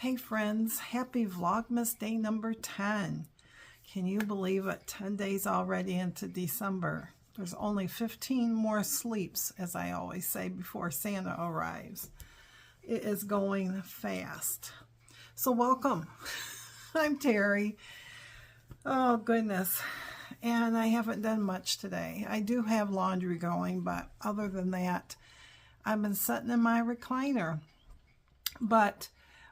Hey friends, happy Vlogmas day number 10. Can you believe it? 10 days already into December. There's only 15 more sleeps, as I always say, before Santa arrives. It is going fast. So welcome. I'm Teri. Oh goodness. And I haven't done much today. I do have laundry going, but other than that, I've been sitting in my recliner. But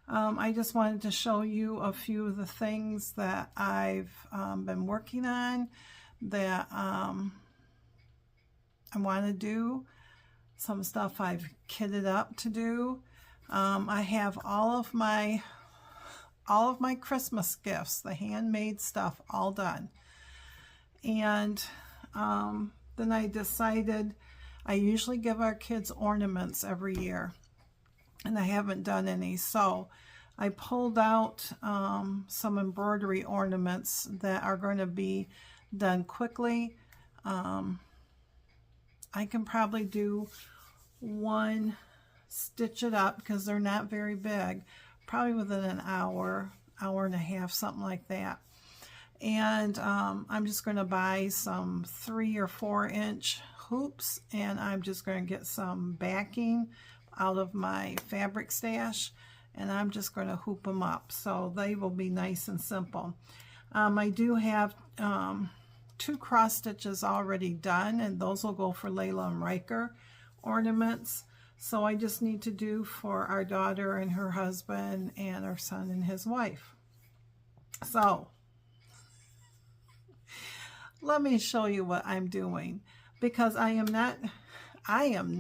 I just wanted to show you a few of the things that I've been working on that I want to do. Some stuff I've kitted up to do. I have all of my Christmas gifts, the handmade stuff, all done. And then I decided I usually give our kids ornaments every year. And I haven't done any, so I pulled out some embroidery ornaments that are going to be done quickly. I can probably do one, stitch it up because they're not very big, probably within an hour, hour and a half, something like that. And I'm just going to buy some 3 or 4 inch hoops, and I'm just going to get some backing out of my fabric stash, and I'm just going to hoop them up so they will be nice and simple. I do have 2 cross stitches already done, and those will go for Layla and Riker ornaments. So I just need to do for our daughter and her husband and our son and his wife. So let me show you what I'm doing, because I am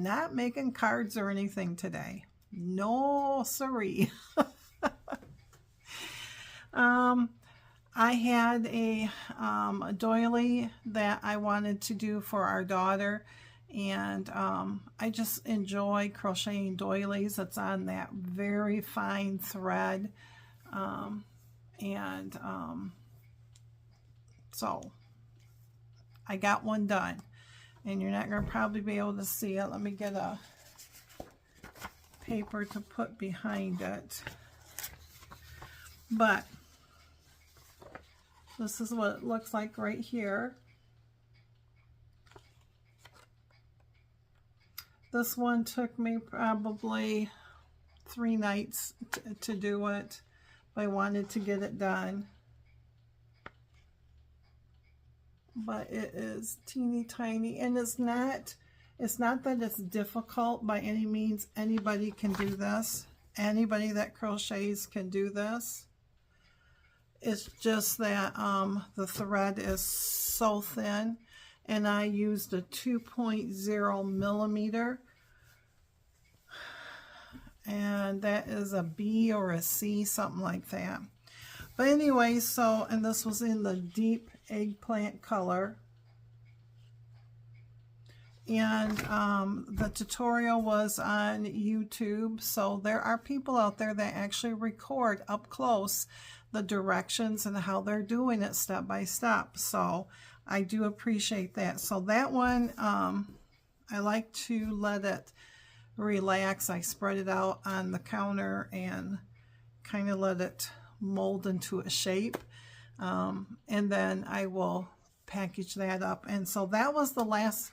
not making cards or anything today. No siree. I had a doily that I wanted to do for our daughter, and I just enjoy crocheting doilies. It's on that very fine thread, so I got one done. And you're not going to probably be able to see it. Let me get a paper to put behind it. But this is what it looks like right here. This one took me probably 3 nights to do it, but I wanted to get it done. But it is teeny tiny, and it's not that it's difficult by any means. Anybody can do this. Anybody that crochets can do this. It's just that the thread is so thin, and I used a 2.0 millimeter, and that is a B or a C, something like that. But anyway, so, and this was in the deep eggplant color. And the tutorial was on YouTube. So there are people out there that actually record up close the directions and how they're doing it step by step. So I do appreciate that. So that one, I like to let it relax. I spread it out on the counter and kind of let it mold into a shape, and then I will package that up. And so that was the last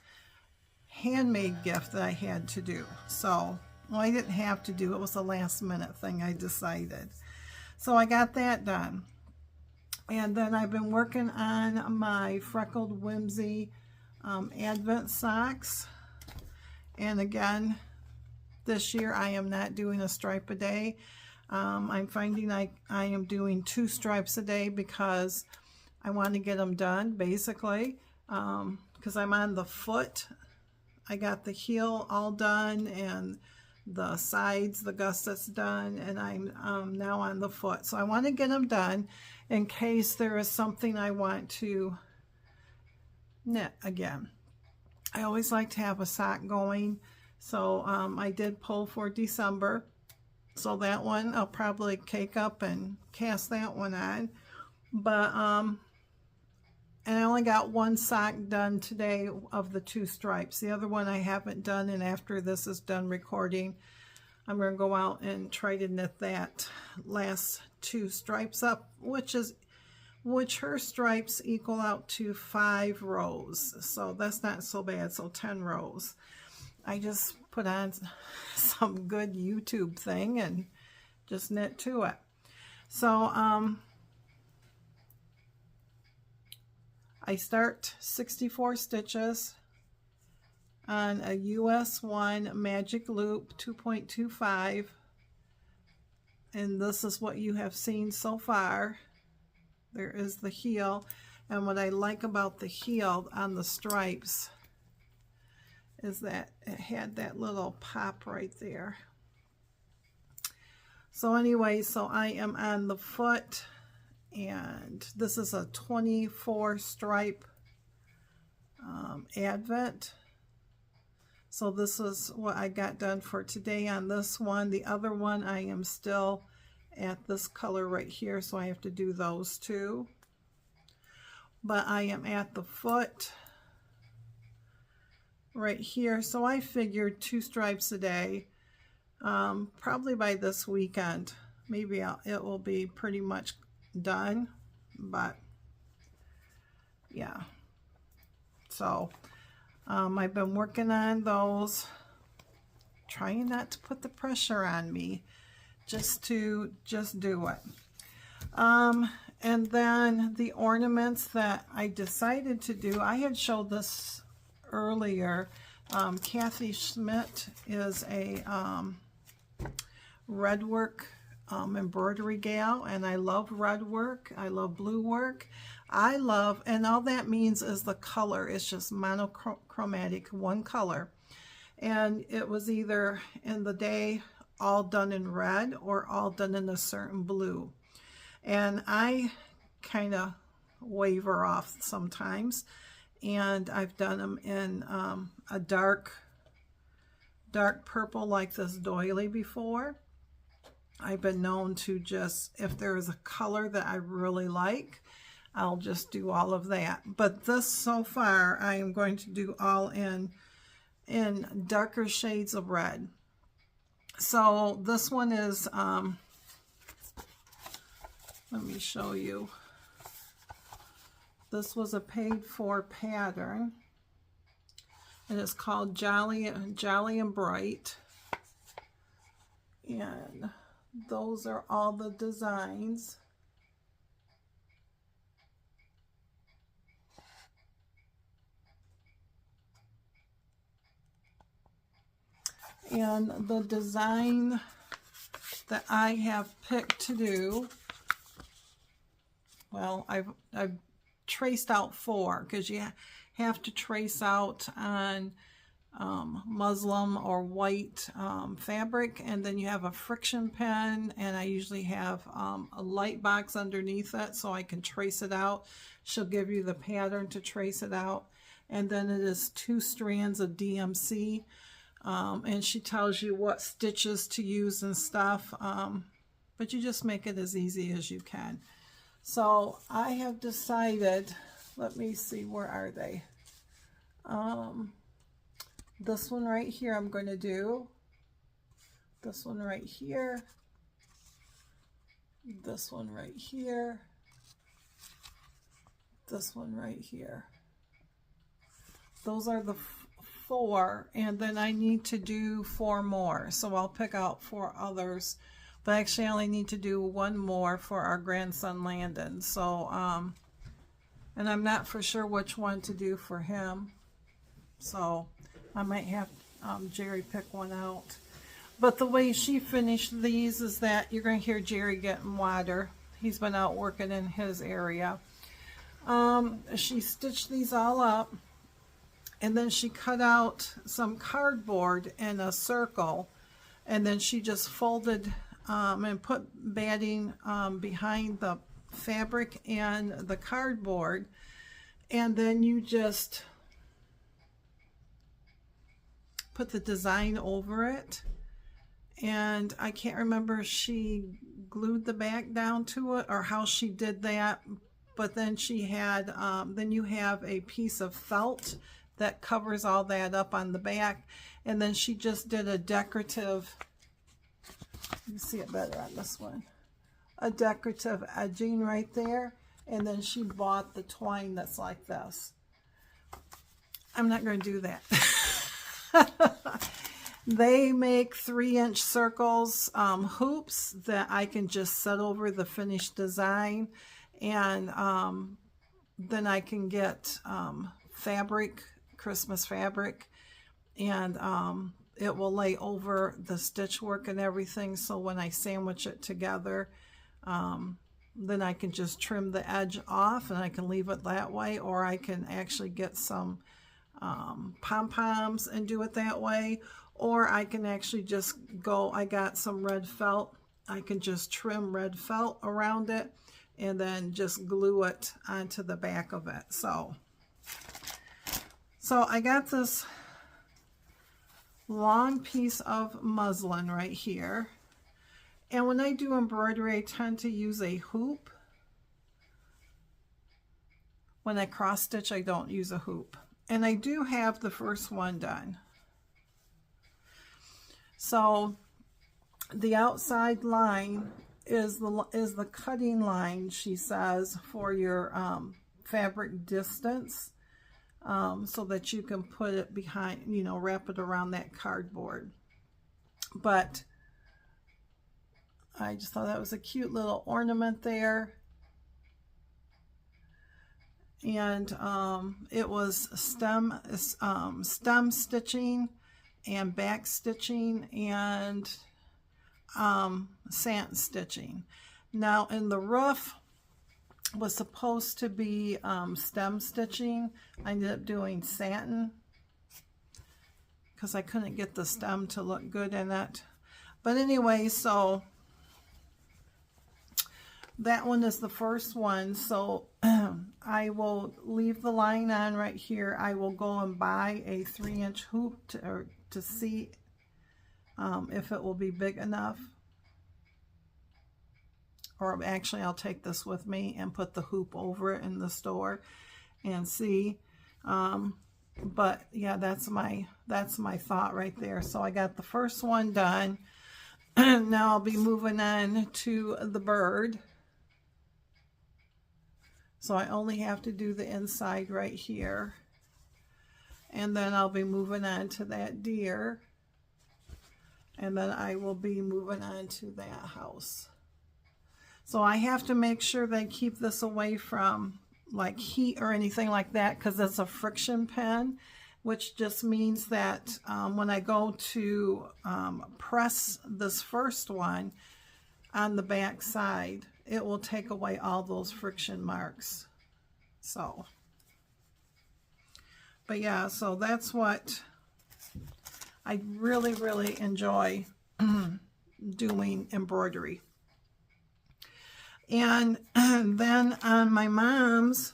handmade gift that I had to do. So, well, I didn't have to do it. It was a last minute thing, I decided. So I got that done. And then I've been working on my Freckled Whimsy Advent socks. And again, this year I am not doing a stripe a day. I'm finding I am doing 2 stripes a day because I want to get them done, basically, because I'm on the foot. I got the heel all done and the sides, the gussets done, and I'm now on the foot. So I want to get them done in case there is something I want to knit again. I always like to have a sock going, so I did pull for December. So that one I'll probably cake up and cast that one on. But and I only got 1 sock done today of the 2 stripes. The other one I haven't done, and after this is done recording, I'm going to go out and try to knit that last 2 stripes up, which her stripes equal out to 5 rows. So that's not so bad. So 10 rows. I just put on some good YouTube thing and just knit to it. So I start 64 stitches on a US 1 magic loop 2.25, and this is what you have seen so far. There is the heel, and what I like about the heel on the stripes is that it had that little pop right there. So anyway, so I am on the foot, and this is a 24 stripe advent. So this is what I got done for today on this one. The other one, I am still at this color right here, so I have to do those 2. But I am at the foot right here, so I figured 2 stripes a day. Probably by this weekend, maybe it will be pretty much done. But yeah, so I've been working on those, trying not to put the pressure on me, just do it. And then the ornaments that I decided to do, I had showed this earlier. Kathy Schmidt is a red work embroidery gal, and I love red work, I love blue work, and all that means is the color is just monochromatic, one color, and it was either in the day all done in red or all done in a certain blue, and I kind of waver off sometimes, and I've done them in a dark purple like this doily before. I've been known to just, if there is a color that I really like, I'll just do all of that. But this so far, I am going to do all in darker shades of red. So this one is, let me show you. This was a paid for pattern, and it's called Jolly and Bright. And those are all the designs. And the design that I have picked to do, well, I've traced out 4, because you have to trace out on muslin or white fabric, and then you have a friction pen, and I usually have a light box underneath it so I can trace it out. She'll give you the pattern to trace it out, and then it is 2 strands of DMC, and she tells you what stitches to use and stuff, but you just make it as easy as you can. So I have decided, let me see, where are they? This one right here I'm going to do. This one right here. This one right here. This one right here. Those are the 4, and then I need to do 4 more. So I'll pick out 4 others. But actually I only need to do 1 more for our grandson Landon. So, and I'm not for sure which one to do for him. So I might have Jerry pick one out. But the way she finished these is that you're going to hear Jerry getting water. He's been out working in his area. She stitched these all up, and then she cut out some cardboard in a circle, and then she just folded and put batting behind the fabric and the cardboard, and then you just put the design over it. And I can't remember if she glued the back down to it or how she did that, but then she had then you have a piece of felt that covers all that up on the back, and then she just did a decorative You see it better on this one. A decorative edging right there. And then she bought the twine that's like this. I'm not going to do that. They make 3-inch circles, hoops that I can just set over the finished design. And then I can get fabric, Christmas fabric, and it will lay over the stitch work and everything. So when I sandwich it together, then I can just trim the edge off and I can leave it that way, or I can actually get some pom-poms and do it that way, or I can actually just go, I got some red felt, I can just trim red felt around it and then just glue it onto the back of it. So I got this long piece of muslin right here. And when I do embroidery, I tend to use a hoop. When I cross stitch, I don't use a hoop. And I do have the first one done. So the outside line is the cutting line, she says, for your fabric distance, so that you can put it behind, you know, wrap it around that cardboard. But I just thought that was a cute little ornament there. And it was stem stitching and back stitching and satin stitching. Now in the roof was supposed to be stem stitching. I ended up doing satin because I couldn't get the stem to look good in it. But anyway, so that one is the first one. So I will leave the line on right here. I will go and buy a 3-inch hoop to see if it will be big enough. Or actually I'll take this with me and put the hoop over it in the store and see. But yeah, that's my thought right there. So I got the first one done. Now I'll be moving on to the bird. So I only have to do the inside right here. And then I'll be moving on to that deer. And then I will be moving on to that house. So I have to make sure that I keep this away from like heat or anything like that, because it's a friction pen, which just means that when I go to press this first one on the back side, it will take away all those friction marks. So, but yeah, so that's what I really, really enjoy doing embroidery. And then on my mom's,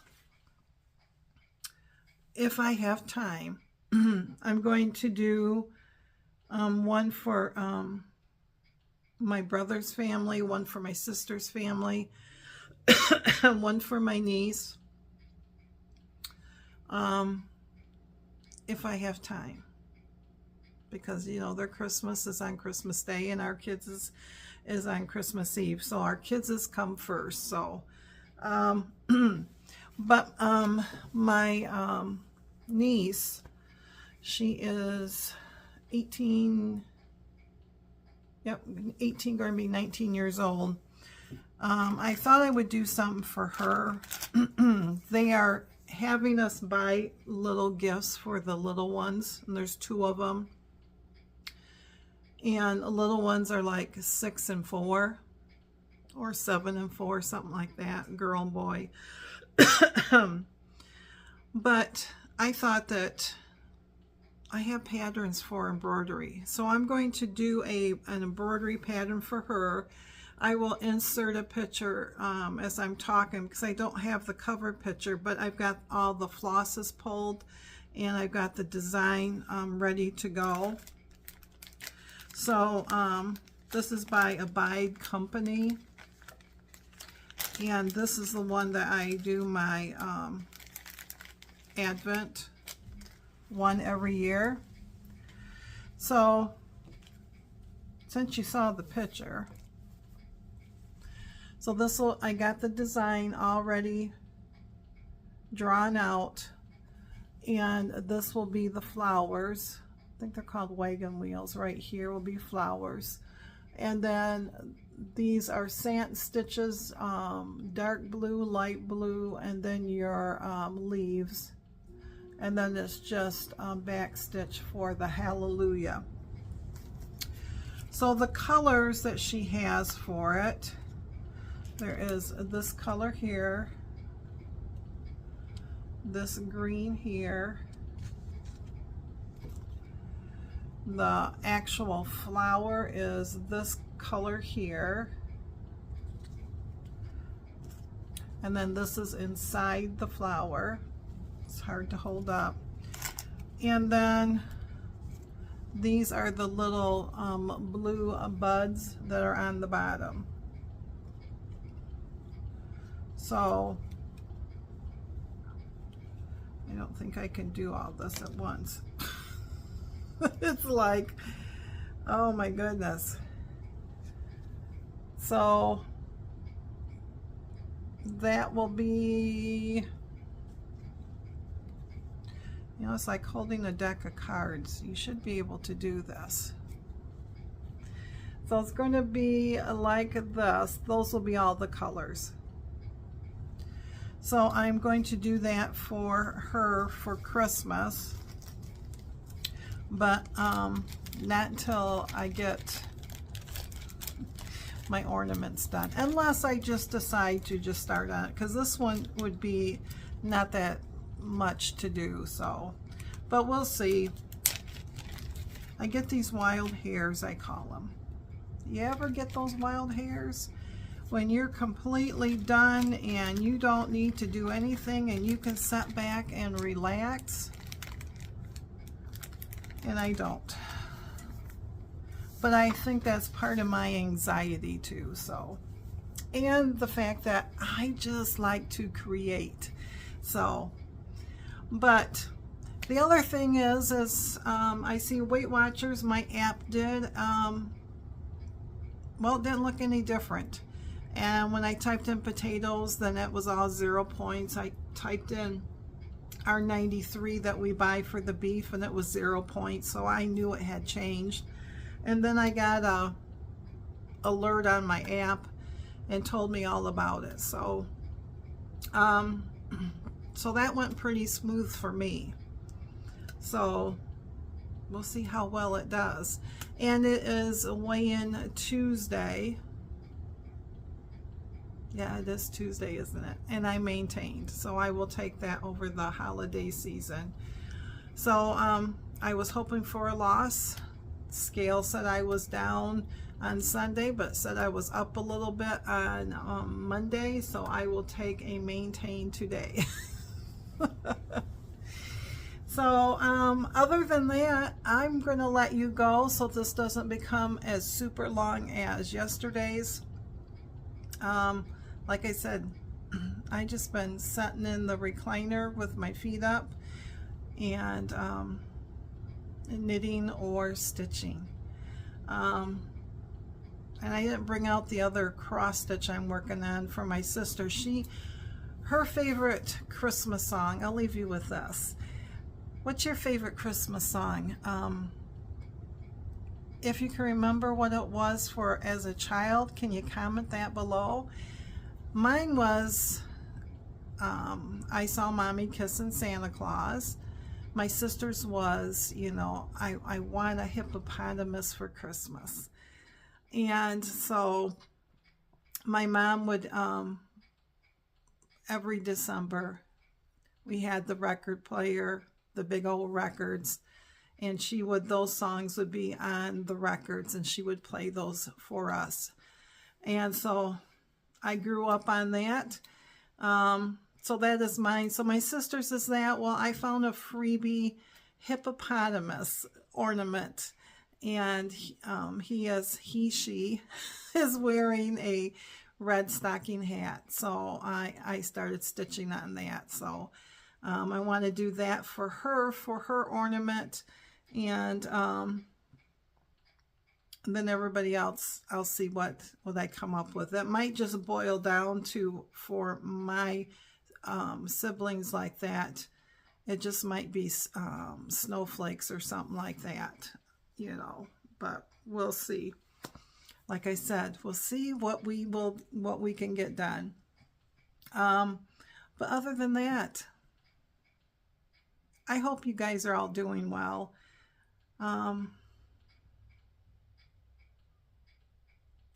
if I have time, I'm going to do one for my brother's family, one for my sister's family, one for my niece, if I have time. Because, you know, their Christmas is on Christmas Day and our kids' is on Christmas Eve. So our kids' come first. So, but my niece, she is 18, yep, 18, going to be 19 years old. I thought I would do something for her. They are having us buy little gifts for the little ones, and there's 2 of them. And the little ones are like 6 and 4, or 7 and 4, something like that, girl and boy. But I thought that I have patterns for embroidery, so I'm going to do an embroidery pattern for her. I will insert a picture as I'm talking, because I don't have the cover picture, but I've got all the flosses pulled and I've got the design ready to go. So this is by Abide Company, and this is the one that I do my Advent one every year. So since you saw the picture. So this will, I got the design already drawn out, and this will be the flowers. I think they're called wagon wheels. Right here will be flowers. And then these are satin stitches, dark blue, light blue, and then your leaves. And then it's just back stitch for the hallelujah. So the colors that she has for it, there is this color here, this green here, the actual flower is this color here, and then this is inside the flower. It's hard to hold up. And then these are the little blue buds that are on the bottom. So I don't think I can do all this at once. It's like, oh my goodness. So that will be, you know, it's like holding a deck of cards. You should be able to do this. So it's going to be like this. Those will be all the colors. So I'm going to do that for her for Christmas, but not until I get my ornaments done, unless I just decide to just start on it, because this one would be not that much to do. So, but we'll see. I get these wild hairs, I call them. You ever get those wild hairs? When you're completely done and you don't need to do anything and you can sit back and relax. And I don't. But I think that's part of my anxiety too, so. And the fact that I just like to create. So, but the other thing is I see Weight Watchers, my app did, well, it didn't look any different. And when I typed in potatoes, then it was all 0 points. I typed in R93 that we buy for the beef, and it was 0 points. So I knew it had changed. And then I got a alert on my app and told me all about it. So, so that went pretty smooth for me. So we'll see how well it does. And it is a weigh-in Tuesday. Yeah, it is Tuesday, isn't it? And I maintained, so I will take that over the holiday season. So I was hoping for a loss. Scale said I was down on Sunday, but said I was up a little bit on Monday, so I will take a maintain today. So other than that, I'm going to let you go so this doesn't become as super long as yesterday's. Like I said, I just been sitting in the recliner with my feet up and knitting or stitching. And I didn't bring out the other cross stitch I'm working on for my sister. Her favorite Christmas song, I'll leave you with this. What's your favorite Christmas song? If you can remember what it was for as a child, can you comment that below? Mine was I Saw Mommy Kissing Santa Claus. My sister's was, you know, I want a hippopotamus for Christmas. And so my mom would, every December, we had the record player, the big old records, and she would, those songs would be on the records and she would play those for us. And so I grew up on that. So that is mine. So my sister's is that. Well, I found a freebie hippopotamus ornament, and she is wearing a red stocking hat. So I started stitching on that. So I want to do that for her ornament. And And then everybody else, I'll see what I come up with. That might just boil down to, for my siblings like that, it just might be snowflakes or something like that, you know, but we'll see. Like I said, we'll see what we can get done. But other than that, I hope you guys are all doing well.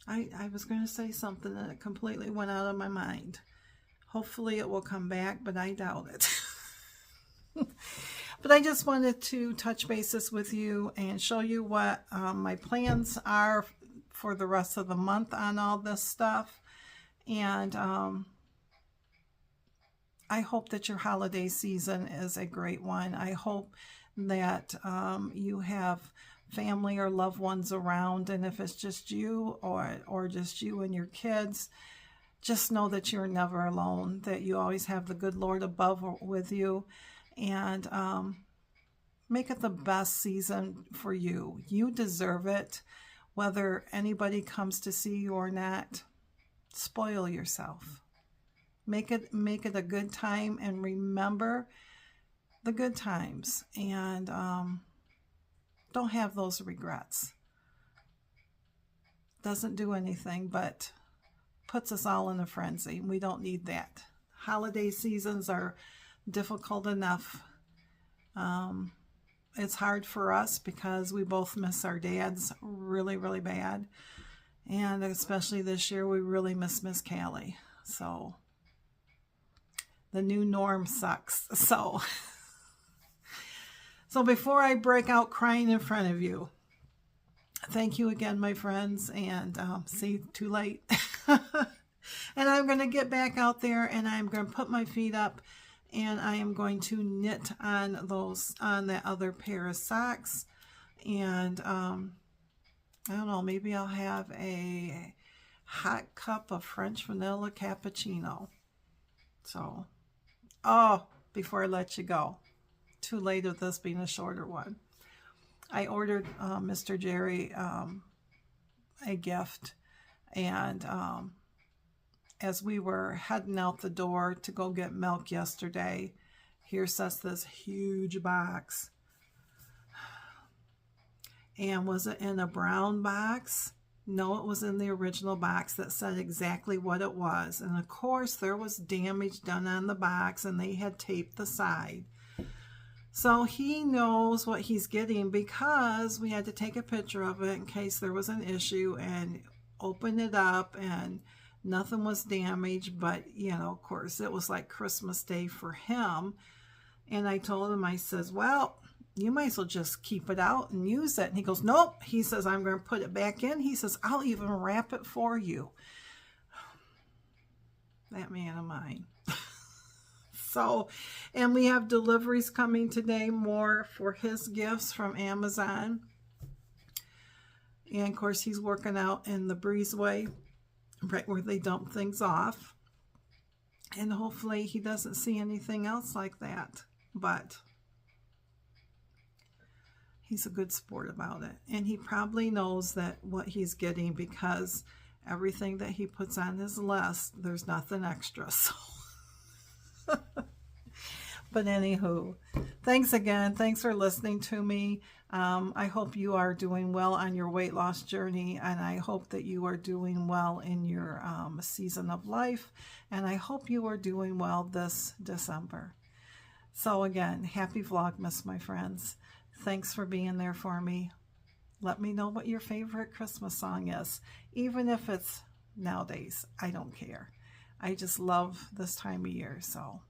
I was going to say something and it completely went out of my mind. Hopefully it will come back, but I doubt it. But I just wanted to touch bases with you and show you what my plans are for the rest of the month on all this stuff. And I hope that your holiday season is a great one. I hope that you have family or loved ones around, and if it's just you or just you and your kids, just know that you're never alone, that you always have the good Lord above with you, and make it the best season for you. You deserve it, whether anybody comes to see you or not. Spoil yourself. Make it a good time, and remember the good times, and don't have those regrets. Doesn't do anything but puts us all in a frenzy. We don't need that. Holiday seasons are difficult enough. It's hard for us because we both miss our dads really, really bad. And especially this year, we really miss Miss Callie. So the new norm sucks. So before I break out crying in front of you, thank you again, my friends, and see, too late. And I'm going to get back out there, and I'm going to put my feet up, and I am going to knit on that other pair of socks. And I don't know, maybe I'll have a hot cup of French vanilla cappuccino. So, before I let you go, too late with this being a shorter one. I ordered Mr. Jerry a gift, and as we were heading out the door to go get milk yesterday, here sits this huge box. And was it in a brown box? No, it was in the original box that said exactly what it was. And of course, there was damage done on the box, and they had taped the side. So he knows what he's getting, because we had to take a picture of it in case there was an issue and open it up, and nothing was damaged. But, you know, of course, it was like Christmas Day for him. And I told him, I says, well, you might as well just keep it out and use it. And he goes, nope. He says, I'm going to put it back in. He says, I'll even wrap it for you. That man of mine. So, and we have deliveries coming today, more for his gifts from Amazon. And of course, he's working out in the breezeway, right where they dump things off. And hopefully he doesn't see anything else like that. But he's a good sport about it. And he probably knows that what he's getting, because everything that he puts on his list, there's nothing extra. So. But anywho, thanks again. Thanks for listening to me. I hope you are doing well on your weight loss journey, and I hope that you are doing well in your season of life, and I hope you are doing well this December. So again, happy Vlogmas, my friends. Thanks for being there for me. Let me know what your favorite Christmas song is, even if it's nowadays. I don't care. I just love this time of year. So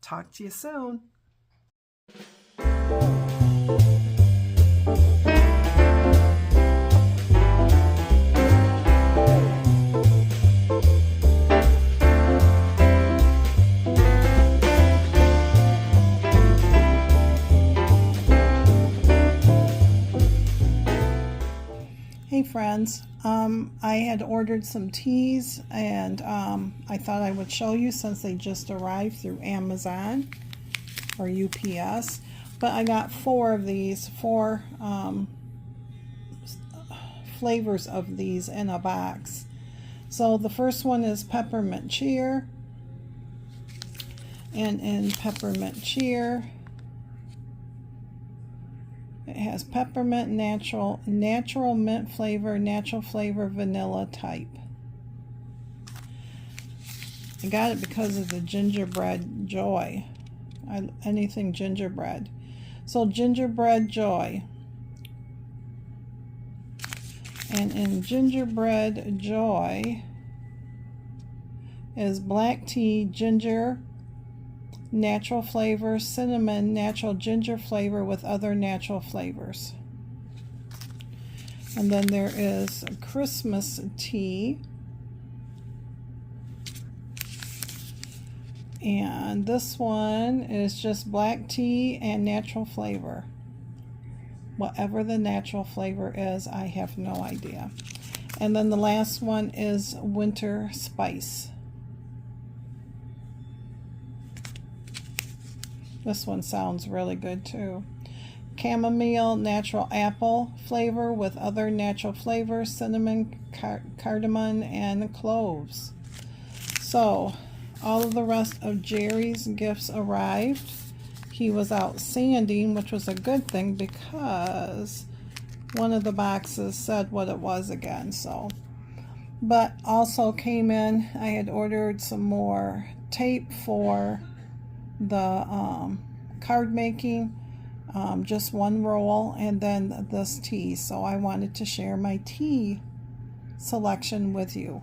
talk to you soon. Hey friends, I had ordered some teas, and I thought I would show you since they just arrived through Amazon or UPS. But I got 4 of these, 4 flavors of these in a box. So the first one is peppermint cheer. And in peppermint cheer, it has peppermint, natural mint flavor, natural flavor, vanilla type. I got it because of the gingerbread joy. Anything gingerbread. So gingerbread joy. And in gingerbread joy is black tea, ginger, natural flavor, cinnamon, natural ginger flavor with other natural flavors. And then there is Christmas tea. And this one is just black tea and natural flavor. Whatever the natural flavor is, I have no idea. And then the last one is winter spice. This one sounds really good too. Chamomile, natural apple flavor with other natural flavors, cinnamon, cardamom, and cloves. So all of the rest of Jerry's gifts arrived. He was out sanding, which was a good thing because one of the boxes said what it was again. So, but also came in, I had ordered some more tape for the card making, just one roll, and then this tea. So I wanted to share my tea selection with you.